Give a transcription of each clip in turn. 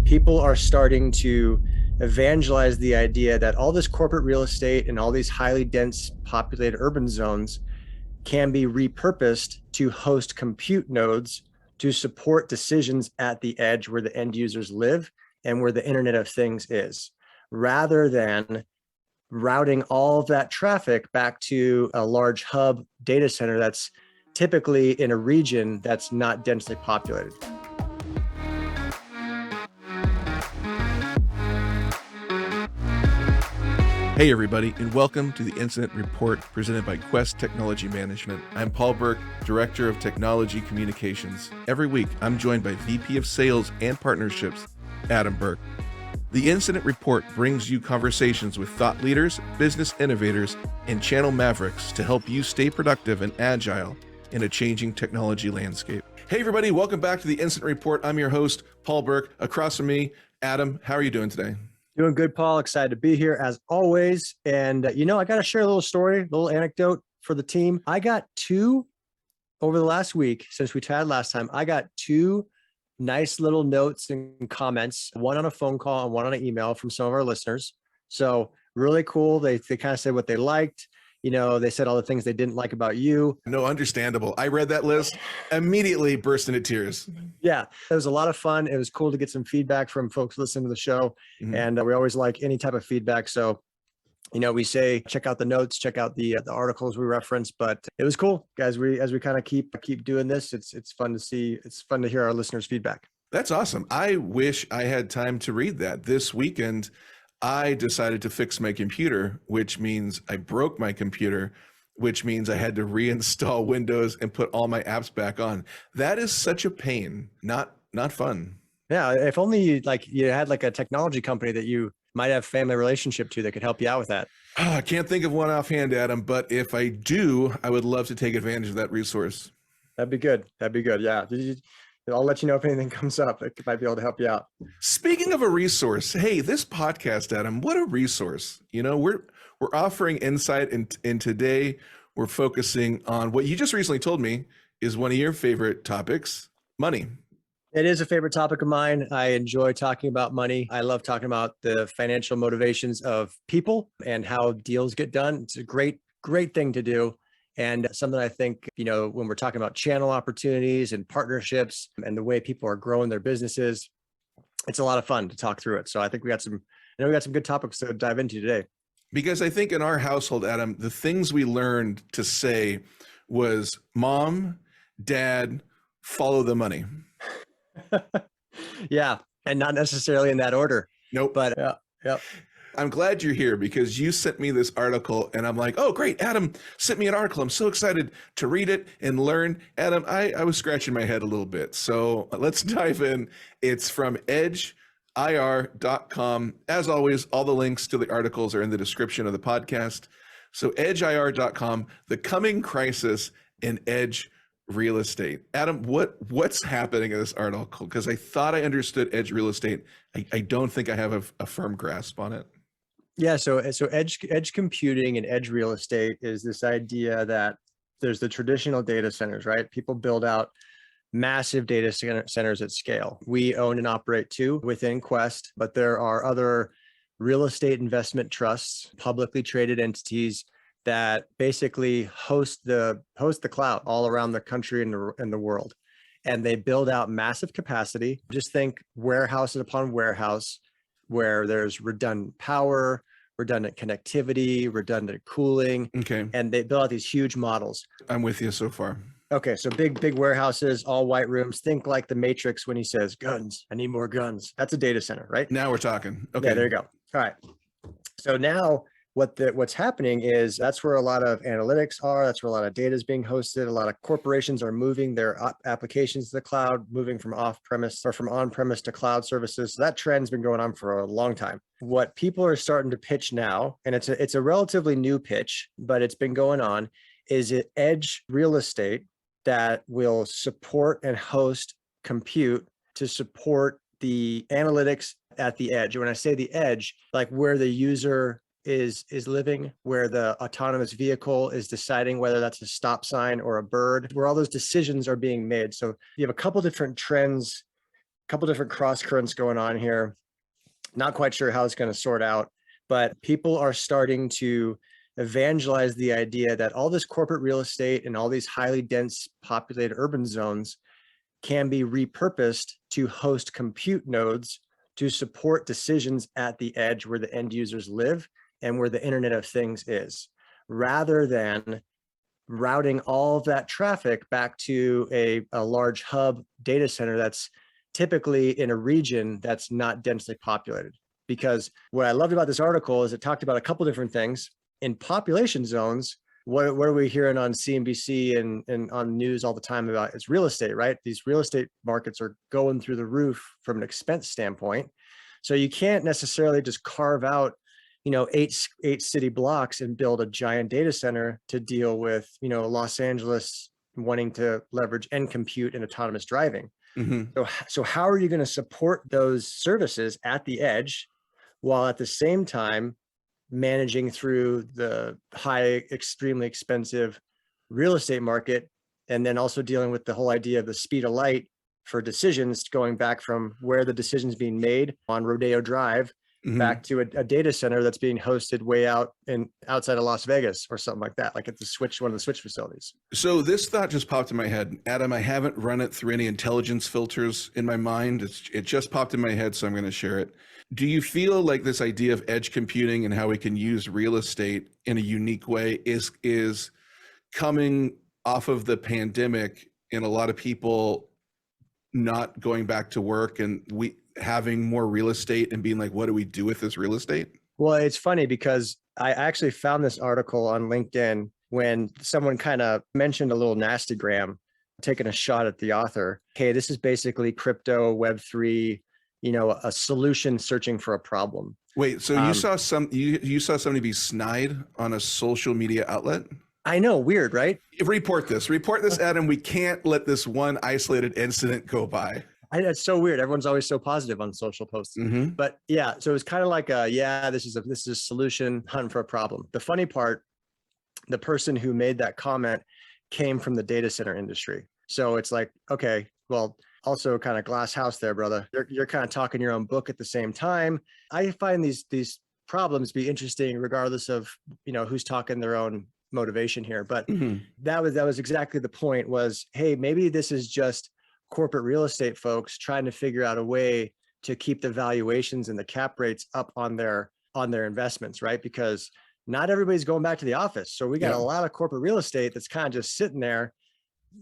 people are starting to evangelize the idea that all this corporate real estate and all these highly dense populated urban zones can be repurposed to host compute nodes to support decisions at the edge where the end users live and where the Internet of Things is, rather than routing all of that traffic back to a large hub data center that's typically in a region that's not densely populated. Hey everybody, and welcome to the Incident Report presented by Quest Technology Management. I'm Paul Burke, Director of Technology Communications. Every week, I'm joined by VP of Sales and Partnerships, Adam Burke. The Incident Report brings you conversations with thought leaders, business innovators, and channel mavericks to help you stay productive and agile in a changing technology landscape. Hey everybody, welcome back to the Incident Report. I'm your host, Paul Burke. Across from me, Adam, how are you doing today? Doing good, Paul. Excited to be here as always. And, I got to share a little story, a little anecdote for the team. I got over the last week, since we chatted last time, I got two nice little notes and comments, one on a phone call and one on an email from some of our listeners. So really cool. They kind of said what they liked. They said all the things they didn't like about you. No, understandable. I read that list, immediately burst into tears. Yeah, it was a lot of fun. It was cool to get some feedback from folks listening to the show. Mm-hmm. And we always like any type of feedback. So, we say, check out the notes, check out the articles we reference, but it was cool, guys. As we kind of keep doing this, it's fun to see. It's fun to hear our listeners' feedback. That's awesome. I wish I had time to read that. This weekend, I decided to fix my computer, which means I broke my computer, which means I had to reinstall Windows and put all my apps back on. That is such a pain, not fun. Yeah, if only you had a technology company that you might have family relationship to that could help you out with that. I can't think of one offhand, Adam, but if I do, I would love to take advantage of that resource. That'd be good. Yeah. I'll let you know if anything comes up that might be able to help you out. Speaking of a resource, hey, this podcast, Adam, what a resource. We're offering insight, and today we're focusing on what you just recently told me is one of your favorite topics, money. It is a favorite topic of mine. I enjoy talking about money. I love talking about the financial motivations of people and how deals get done. It's a great thing to do. And something I think, when we're talking about channel opportunities and partnerships and the way people are growing their businesses, it's a lot of fun to talk through it. So I think we got some good topics to dive into today. Because I think in our household, Adam, the things we learned to say was mom, dad, follow the money. Yeah. And not necessarily in that order. Nope. But yeah. I'm glad you're here because you sent me this article and I'm like, oh, great. Adam sent me an article. I'm so excited to read it and learn. Adam, I was scratching my head a little bit. So let's dive in. It's from edgeir.com. As always, all the links to the articles are in the description of the podcast. So edgeir.com, the coming crisis in edge real estate. Adam, what's happening in this article? Because I thought I understood edge real estate. I don't think I have a firm grasp on it. Yeah, so edge computing and edge real estate is this idea that there's the traditional data centers, right? People build out massive data centers at scale. We own and operate two within Quest, but there are other real estate investment trusts, publicly traded entities that basically host the cloud all around the country and the world. And they build out massive capacity. Just think warehouse upon warehouse, where there's redundant power, redundant connectivity, redundant cooling. Okay. And they build out these huge models. I'm with you so far. Okay. So big warehouses, all white rooms. Think like the Matrix when he says, guns, I need more guns. That's a data center, right? Now we're talking. Okay. Yeah, there you go. All right. So now what's happening is that's where a lot of analytics are. That's where a lot of data is being hosted. A lot of corporations are moving their applications to the cloud, moving from off-premise or from on-premise to cloud services. So that trend's been going on for a long time. What people are starting to pitch now, and it's a relatively new pitch, but it's been going on, is it edge real estate that will support and host compute to support the analytics at the edge. And when I say the edge, like where the user is living, where the autonomous vehicle is deciding whether that's a stop sign or a bird, where all those decisions are being made. So you have a couple different trends couple different cross currents going on here. Not quite sure how it's going to sort out, but people are starting to evangelize the idea that all this corporate real estate and all these highly dense populated urban zones can be repurposed to host compute nodes to support decisions at the edge where the end users live and where the Internet of Things is, rather than routing all of that traffic back to a large hub data center that's typically in a region that's not densely populated. Because what I loved about this article is it talked about a couple different things. In population zones, what are we hearing on CNBC and on news all the time about? It's real estate, right? These real estate markets are going through the roof from an expense standpoint. So you can't necessarily just carve out, eight city blocks and build a giant data center to deal with, Los Angeles wanting to leverage and compute and autonomous driving. So how are you going to support those services at the edge while at the same time managing through the high, extremely expensive real estate market, and then also dealing with the whole idea of the speed of light for decisions going back from where the decision's being made on Rodeo Drive back to a data center that's being hosted way out outside of Las Vegas or something like that, like at one of the Switch facilities. So this thought just popped in my head. Adam, I haven't run it through any intelligence filters in my mind. It just popped in my head, so I'm going to share it. Do you feel like this idea of edge computing and how we can use real estate in a unique way is coming off of the pandemic and a lot of people not going back to work and we having more real estate and being like, what do we do with this real estate? Well, it's funny because I actually found this article on LinkedIn when someone kind of mentioned a little nastygram, taking a shot at the author. Hey, this is basically crypto, Web3, a solution searching for a problem. Wait, so you saw you saw somebody be snide on a social media outlet? I know, weird, right? Report this, Adam. We can't let this one isolated incident go by. It's so weird. Everyone's always so positive on social posts. But yeah, so it's kind of like this is a solution hunting for a problem. The funny part, the person who made that comment came from the data center industry. So it's like, okay, well, also kind of glass house there, brother. You're kind of talking your own book at the same time. I find these problems be interesting regardless of, who's talking their own motivation here. But that was exactly the point was, hey, maybe this is just corporate real estate folks trying to figure out a way to keep the valuations and the cap rates up on their investments, right? Because not everybody's going back to the office. So we got a lot of corporate real estate that's kind of just sitting there,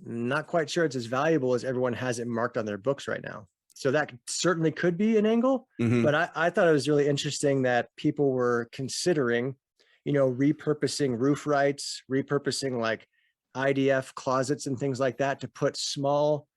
not quite sure it's as valuable as everyone has it marked on their books right now. So that certainly could be an angle, but I thought it was really interesting that people were considering, repurposing roof rights, repurposing like IDF closets and things like that to put small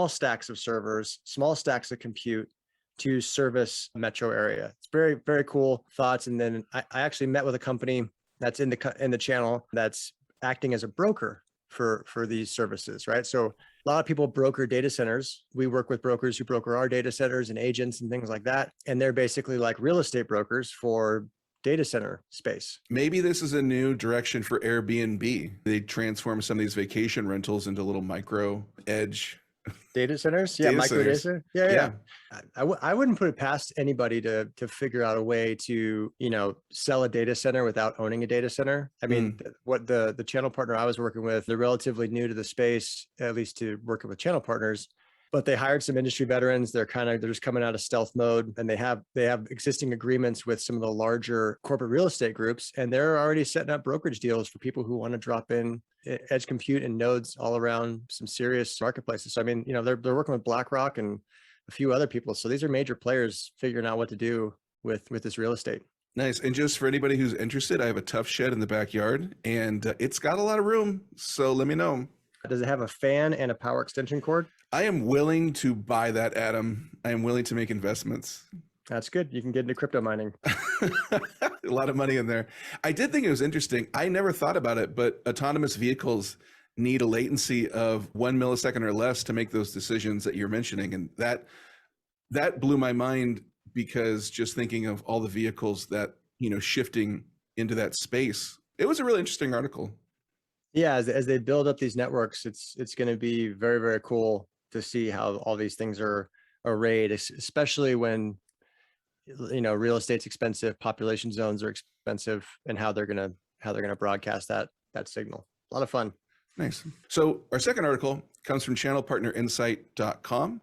stacks of servers, small stacks of compute to service metro area. It's very, very cool thoughts. And then I actually met with a company that's in the channel that's acting as a broker for these services, right? So a lot of people broker data centers. We work with brokers who broker our data centers and agents and things like that. And they're basically like real estate brokers for data center space. Maybe this is a new direction for Airbnb. They transform some of these vacation rentals into little micro edge data centers. Yeah, micro data center. Yeah. I wouldn't put it past anybody to figure out a way to, sell a data center without owning a data center. I mean, what the channel partner I was working with, they're relatively new to the space, at least to working with channel partners, but they hired some industry veterans. They're just coming out of stealth mode, and they have existing agreements with some of the larger corporate real estate groups, and they're already setting up brokerage deals for people who want to drop in edge compute and nodes all around some serious marketplaces. So I mean, they're working with BlackRock and a few other people. So these are major players figuring out what to do with this real estate. Nice. And just for anybody who's interested, I have a tough shed in the backyard, and it's got a lot of room. So let me know. Does it have a fan and a power extension cord? I am willing to buy that, Adam. I am willing to make investments. That's good. You can get into crypto mining. A lot of money in there. I did think it was interesting. I never thought about it, but autonomous vehicles need a latency of 1 millisecond or less to make those decisions that you're mentioning. And that blew my mind, because just thinking of all the vehicles that, shifting into that space, it was a really interesting article. Yeah, as they build up these networks, it's going to be very, very cool to see how all these things are a raid, especially when, real estate's expensive, population zones are expensive, and how they're going to broadcast that signal. A lot of fun. Nice. So our second article comes from channelpartnerinsight.com.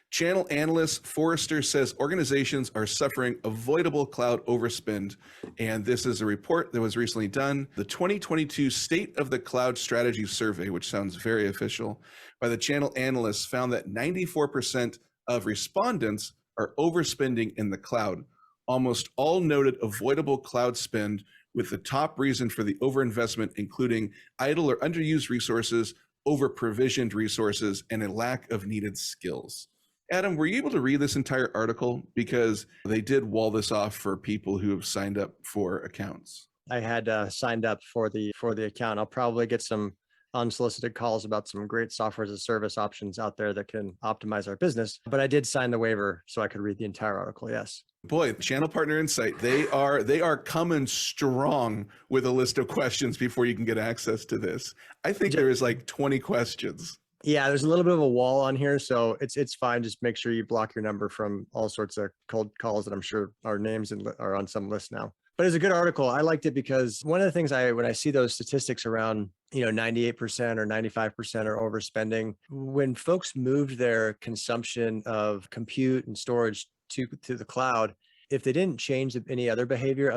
Channel analyst Forrester says organizations are suffering avoidable cloud overspend. And this is a report that was recently done. The 2022 State of the Cloud Strategy Survey, which sounds very official, by the channel analysts found that 94% of respondents are overspending in the cloud. Almost all noted avoidable cloud spend, with the top reason for the overinvestment including idle or underused resources, over-provisioned resources, and a lack of needed skills. Adam, were you able to read this entire article? Because they did wall this off for people who have signed up for accounts. I had signed up for the account. I'll probably get some unsolicited calls about some great software as a service options out there that can optimize our business. But I did sign the waiver so I could read the entire article. Yes. Boy, Channel Partner Insight, they are coming strong with a list of questions before you can get access to this. I think there is like 20 questions. Yeah, there's a little bit of a wall on here, so it's fine. Just make sure you block your number from all sorts of cold calls that I'm sure our names are on some list now. But it's a good article. I liked it because one of the things when I see those statistics around, 98% or 95% are overspending, when folks moved their consumption of compute and storage to the cloud, if they didn't change any other behavior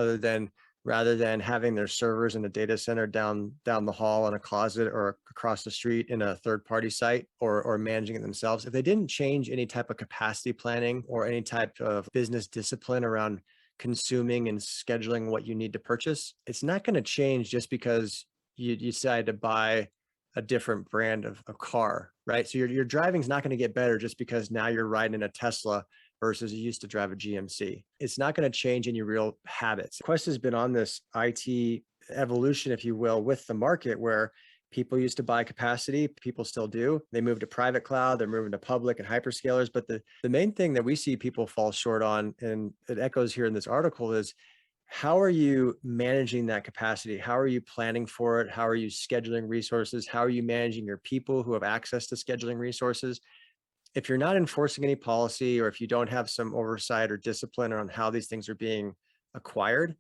rather than having their servers in a data center down the hall in a closet or across the street in a third-party site or managing it themselves, if they didn't change any type of capacity planning or any type of business discipline around consuming and scheduling what you need to purchase, it's not going to change just because you decide to buy a different brand of car, right? So your driving is not going to get better just because now you're riding in a Tesla versus you used to drive a GMC. It's not going to change any real habits. Quest has been on this IT evolution, if you will, with the market where people used to buy capacity, people still do. They moved to private cloud, they're moving to public and hyperscalers. But the main thing that we see people fall short on, and it echoes here in this article, is how are you managing that capacity? How are you planning for it? How are you scheduling resources? How are you managing your people who have access to scheduling resources? If you're not enforcing any policy, or if you don't have some oversight or discipline on how these things are being acquired,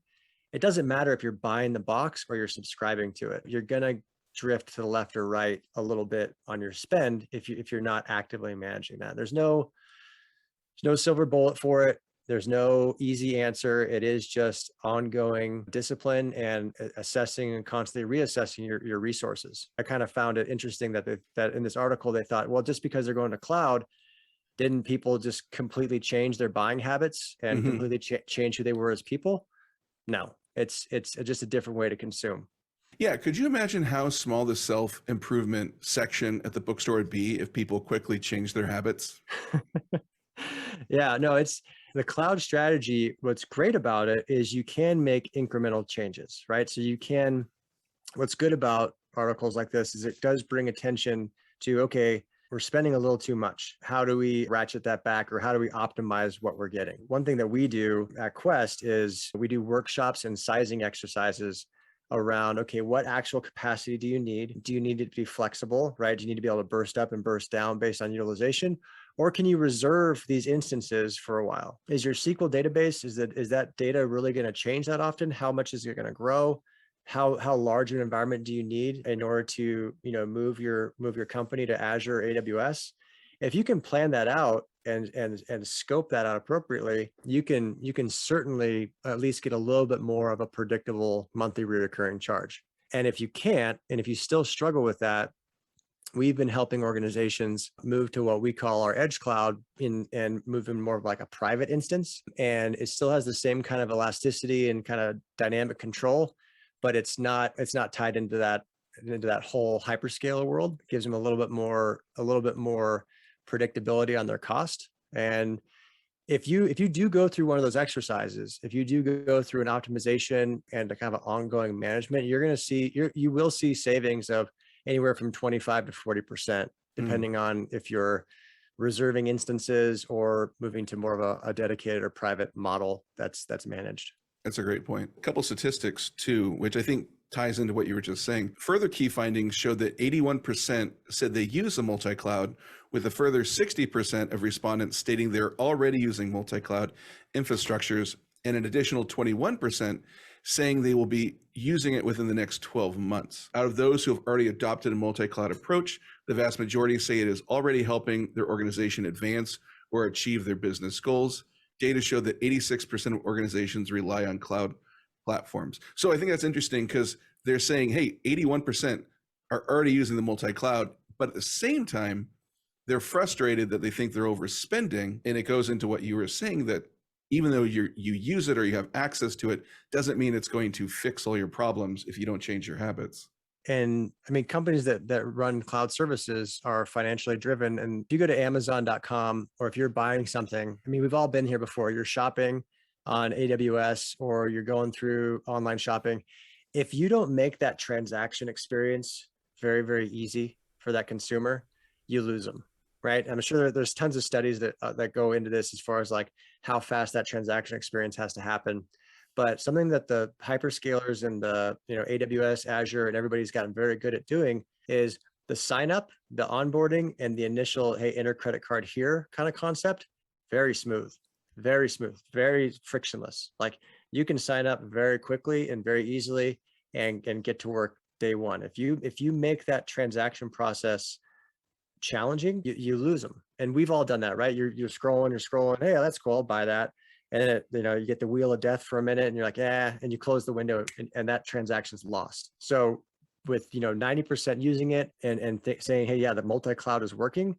it doesn't matter if you're buying the box or you're subscribing to it. You're going to drift to the left or right a little bit on your spend if you're not actively managing that. There's no silver bullet for it. There's no easy answer. It is just ongoing discipline and assessing and constantly reassessing your resources. I kind of found it interesting that in this article, they thought, well, just because they're going to cloud, didn't people just completely change their buying habits and completely change who they were as people? No, it's just a different way to consume. Yeah. Could you imagine how small the self-improvement section at the bookstore would be if people quickly changed their habits? Yeah, no, it's the cloud strategy. What's great about it is you can make incremental changes, right? So what's good about articles like this is it does bring attention to, okay, we're spending a little too much. How do we ratchet that back, or how do we optimize what we're getting? One thing that we do at Quest is we do workshops and sizing exercises around, okay, what actual capacity do you need? Do you need it to be flexible, right? Do you need to be able to burst up and burst down based on utilization? Or can you reserve these instances for a while? Is your SQL database, is that data really going to change that often? How much is it going to grow? How large an environment do you need in order to move your company to Azure or AWS? If you can plan that out and scope that out appropriately, you can certainly at least get a little bit more of a predictable monthly recurring charge. And if you can't, and if you still struggle with that, we've been helping organizations move to what we call our edge cloud and move in more of like a private instance. And it still has the same kind of elasticity and kind of dynamic control, but it's not tied into that whole hyperscaler world. It gives them a little bit more predictability on their cost. And if you do go through one of those exercises, if you do go through an optimization and a kind of ongoing management, you will see savings of anywhere from 25 to 40%, depending on if you're reserving instances or moving to more of a dedicated or private model that's managed. That's a great point. A couple statistics too, which I think ties into what you were just saying. Further key findings showed that 81% said they use a multi-cloud, with a further 60% of respondents stating they're already using multi-cloud infrastructures, and an additional 21% saying they will be using it within the next 12 months. Out of those who have already adopted a multi-cloud approach, the vast majority say it is already helping their organization advance or achieve their business goals. Data showed that 86% of organizations rely on cloud platforms. So I think that's interesting because they're saying, hey, 81% are already using the multi-cloud, but at the same time, they're frustrated that they think they're overspending. And it goes into what you were saying, that even though you use it or you have access to it, doesn't mean it's going to fix all your problems if you don't change your habits. And I mean, companies that run cloud services are financially driven. And if you go to Amazon.com, or if you're buying something, I mean, we've all been here before. You're shopping on AWS or you're going through online shopping. If you don't make that transaction experience very, very easy for that consumer, you lose them, right? I'm sure there's tons of studies that go into this as far as like how fast that transaction experience has to happen. But something that the hyperscalers and the AWS, Azure, and everybody's gotten very good at doing is the sign up, the onboarding, and the initial, hey, enter credit card here kind of concept. Very smooth, very frictionless. Like you can sign up very quickly and very easily and get to work day one. If you make that transaction process challenging, you lose them. And we've all done that, right? You're scrolling. Hey, that's cool. I'll buy that. And then you get the wheel of death for a minute and you're like, and you close the window and that transaction's lost. So with, 90% using it and saying, hey, yeah, the multi-cloud is working,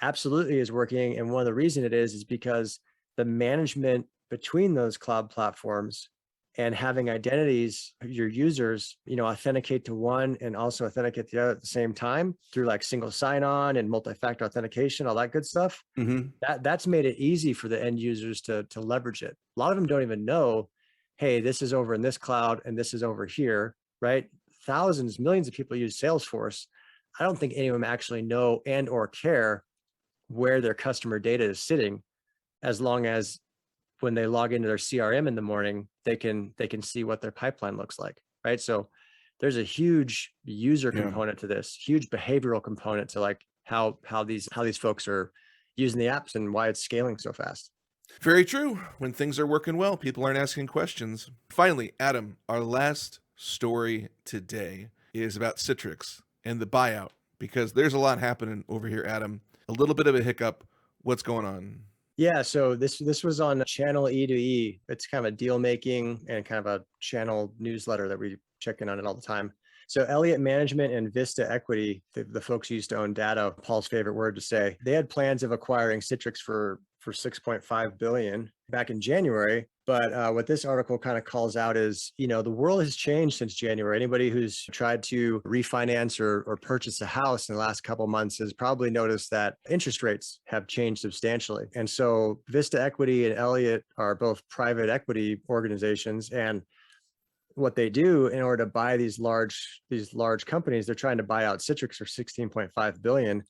absolutely is working. And one of the reasons it is because the management between those cloud platforms and having identities, your users, authenticate to one and also authenticate the other at the same time through like single sign-on and multi-factor authentication, all that good stuff. Mm-hmm. That's made it easy for the end users to leverage it. A lot of them don't even know, hey, this is over in this cloud and this is over here, right? Thousands, millions of people use Salesforce. I don't think any of them actually know and or care where their customer data is sitting, as long as when they log into their CRM in the morning, they can see what their pipeline looks like, right? So there's a huge user component to this, huge behavioral component to like how these folks are using the apps and why it's scaling so fast. Very true. When things are working well, people aren't asking questions. Finally, Adam, our last story today is about Citrix and the buyout, because there's a lot happening over here, Adam. A little bit of a hiccup. What's going on? Yeah, so this was on channel E2E. It's kind of a deal making and kind of a channel newsletter that we check in on it all the time. So Elliott Management and Vista Equity, the folks who used to own data, Paul's favorite word to say, they had plans of acquiring Citrix for 6.5 billion back in January. But what this article kind of calls out is, the world has changed since January. Anybody who's tried to refinance or purchase a house in the last couple of months has probably noticed that interest rates have changed substantially. And so Vista Equity and Elliott are both private equity organizations, and what they do in order to buy these large companies, they're trying to buy out Citrix for 16.5 billion.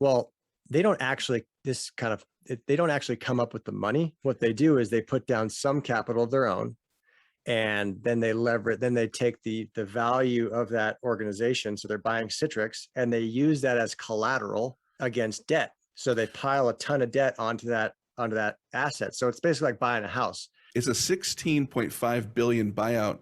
Well, they don't actually come up with the money. What they do is they put down some capital of their own, and then they take the value of that organization. So they're buying Citrix and they use that as collateral against debt. So they pile a ton of debt onto that asset. So it's basically like buying a house. It's a 16.5 billion buyout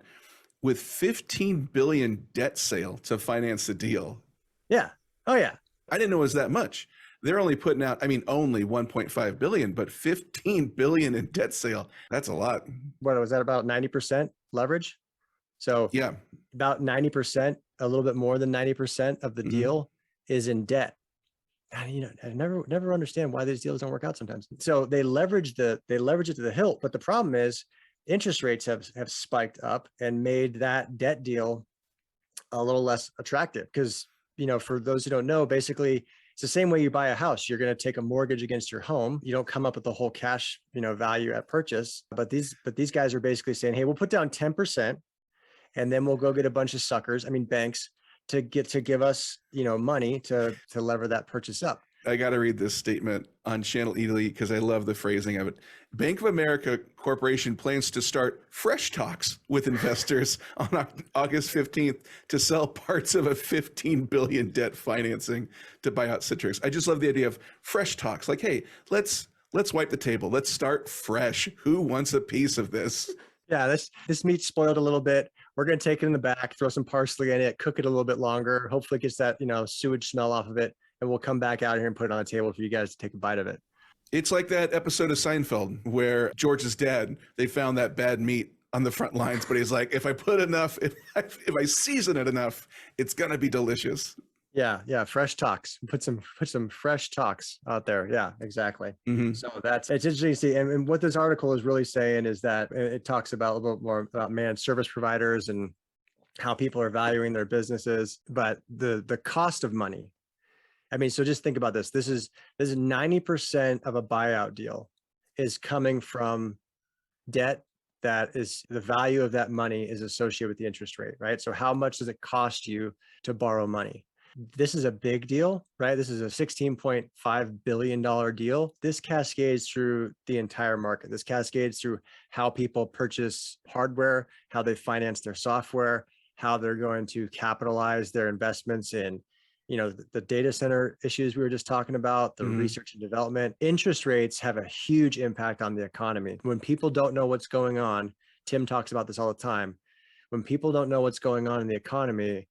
with 15 billion debt sale to finance the deal. Yeah. Oh yeah. I didn't know it was that much. They're only putting out, only 1.5 billion, but 15 billion in debt sale. That's a lot. What was that, about 90% leverage? So yeah, about 90%, a little bit more than 90% of the deal is in debt. And, I never understand why these deals don't work out sometimes. So they leverage it to the hilt. But the problem is interest rates have spiked up and made that debt deal a little less attractive. Because, for those who don't know, basically it's the same way you buy a house. You're going to take a mortgage against your home. You don't come up with the whole cash, value at purchase. But these guys are basically saying, hey, we'll put down 10% and then we'll go get a bunch of suckers, banks, to give us, money to lever that purchase up. I got to read this statement on Channel Italy because I love the phrasing of it. Bank of America Corporation plans to start fresh talks with investors on August 15th to sell parts of a $15 billion debt financing to buy out Citrix. I just love the idea of fresh talks. Like, hey, let's wipe the table. Let's start fresh. Who wants a piece of this? Yeah, this meat's spoiled a little bit. We're going to take it in the back, throw some parsley in it, cook it a little bit longer. Hopefully it gets that, sewage smell off of it. And we'll come back out here and put it on the table for you guys to take a bite of it. It's like that episode of Seinfeld where George's dad, they found that bad meat on the front lines, but he's like, if I put enough, if I season it enough, it's going to be delicious. Yeah. Fresh talks. Put some fresh talks out there. Yeah, exactly. Mm-hmm. So it's interesting to see. And what this article is really saying is that it talks about a little bit more about managed service providers and how people are valuing their businesses, but the cost of money. I mean, so just think about this. This is 90% of a buyout deal is coming from debt that is the value of that money is associated with the interest rate, right? So how much does it cost you to borrow money? This is a big deal, right? This is a $16.5 billion deal. This cascades through the entire market. This cascades through how people purchase hardware, how they finance their software, how they're going to capitalize their investments in the data center issues we were just talking about, the research and development. Interest rates have a huge impact on the economy. When people don't know what's going on, Tim talks about this all the time. When people don't know what's going on in the economy,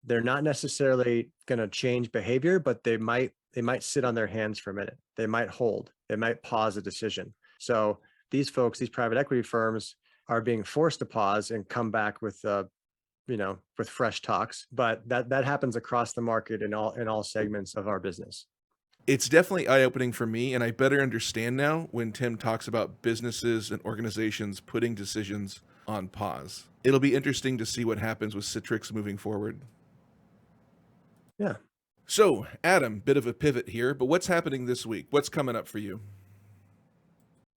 they're not necessarily going to change behavior, but they might sit on their hands for a minute. They might hold, they might pause a decision. So these folks, these private equity firms are being forced to pause and come back with with fresh talks, but that happens across the market in all segments of our business. It's definitely eye-opening for me, and I better understand now when Tim talks about businesses and organizations putting decisions on pause. It'll be interesting to see what happens with Citrix moving forward. Yeah. So, Adam, bit of a pivot here, but what's happening this week? What's coming up for you?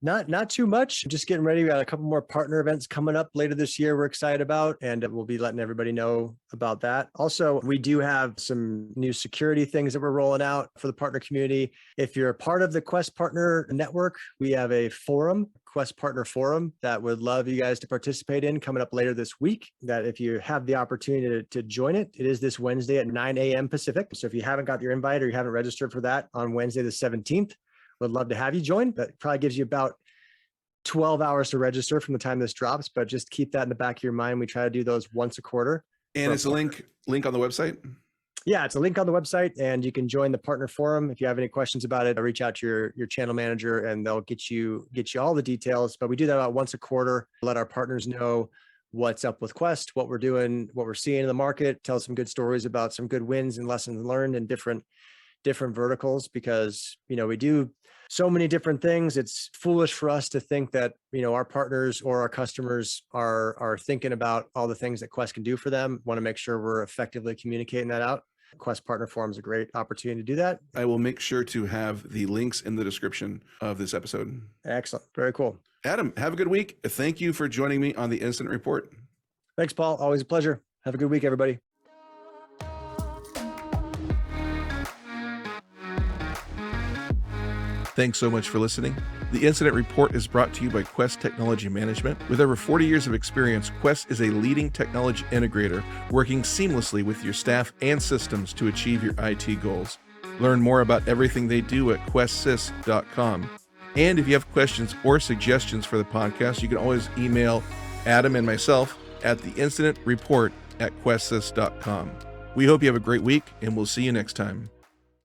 Not too much. Just getting ready. We got a couple more partner events coming up later this year we're excited about, and we'll be letting everybody know about that. Also, we do have some new security things that we're rolling out for the partner community. If you're a part of the Quest Partner Network, we have a forum, Quest Partner Forum, that would love you guys to participate in coming up later this week. That if you have the opportunity to join it, it is this Wednesday at 9 a.m. Pacific. So if you haven't got your invite or you haven't registered for that on Wednesday the 17th, would love to have you join. That probably gives you about 12 hours to register from the time this drops, but just keep that in the back of your mind. We try to do those once a quarter. And it's a link on the website? Yeah, it's a link on the website, and you can join the partner forum. If you have any questions about it, reach out to your channel manager and they'll get you all the details. But we do that about once a quarter, let our partners know what's up with Quest, what we're doing, what we're seeing in the market, tell some good stories about some good wins and lessons learned in different verticals, because we do so many different things. It's foolish for us to think that our partners or our customers are thinking about all the things that Quest can do for them. Want to make sure we're effectively communicating that out. Quest Partner Forum is a great opportunity to do that. I will make sure to have the links in the description of this episode. Excellent. Very cool. Adam, have a good week. Thank you for joining me on the Incident Report. Thanks, Paul. Always a pleasure. Have a good week, everybody. Thanks so much for listening. The Incident Report is brought to you by Quest Technology Management. With over 40 years of experience, Quest is a leading technology integrator working seamlessly with your staff and systems to achieve your IT goals. Learn more about everything they do at questsys.com. And if you have questions or suggestions for the podcast, you can always email Adam and myself at theincidentreport@questsys.com. We hope you have a great week, and we'll see you next time.